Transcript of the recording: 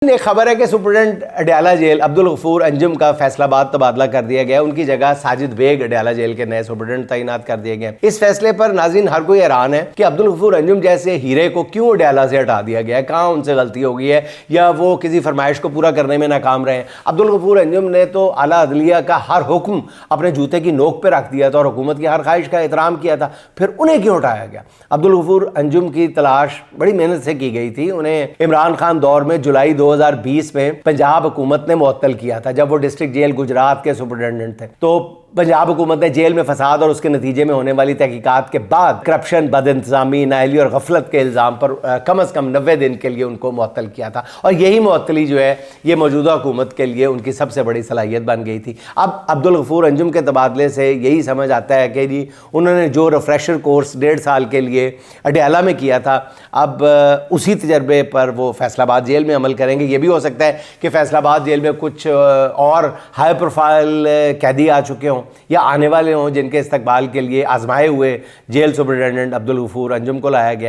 एक खबर है कि सुप्रीडेंट अडयाला जेल अब्दुल गफूर अंजुम का फैसलाबाद तबादला कर दिया गया। उनकी जगह साजिद बेग अडयाला जेल के नए सुप्रीडेंट तैनात कर दिए गए। इस फैसले पर नाज़रीन हर कोई हैरान है कि अब्दुल गफूर अंजुम जैसे हीरे को क्यों अडयाला से हटा दिया गया है, कहाँ उनसे गलती हो गई है या वो किसी फरमाइश को पूरा करने में नाकाम रहे हैं। अब्दुल गफूर अंजुम ने तो आला अदलिया का हर हुक्म अपने जूते की नोक पर रख दिया था और हुकूमत की हर ख्वाहिश का एहतराम किया था, फिर उन्हें क्यों हटाया गया। अब्दुल गफूर अंजुम की तलाश बड़ी मेहनत से की गई थी। उन्हें इमरान खान दौर में जुलाई 2020 में पंजाब हुकूमत ने मुअत्तल किया था जब वो डिस्ट्रिक्ट जेल गुजरात के सुपरिटेंडेंट थे। तो पंजाब हुकूमत ने जेल में फसाद और उसके नतीजे में होने वाली तहकीकात के बाद करप्शन, बदइंतजामी, नाअहली और गफलत के इल्ज़ाम पर कम अज़ कम 90 दिन के लिए उनको मुअत्तल किया था और यही मुअत्तली जो है ये मौजूदा हुकूमत के लिए उनकी सबसे बड़ी सलाहियत बन गई थी। अब अब्दुल गफूर अंजुम के तबादले से यही समझ आता है कि जी उन्होंने जो रिफ्रेशर कोर्स 1.5 साल के लिए अडयाला में किया था, अब उसी तजर्बे पर वो फैसलाबाद जेल में अमल करेंगे। ये भी हो सकता है कि फैसलाबाद जेल में कुछ और हाई प्रोफाइल कैदी आ चुके हों या आने वाले हों जिनके इस्तकबाल के लिए आजमाए हुए जेल सुपरिटेंडेंट अब्दुल गफूर अंजुम को लाया गया।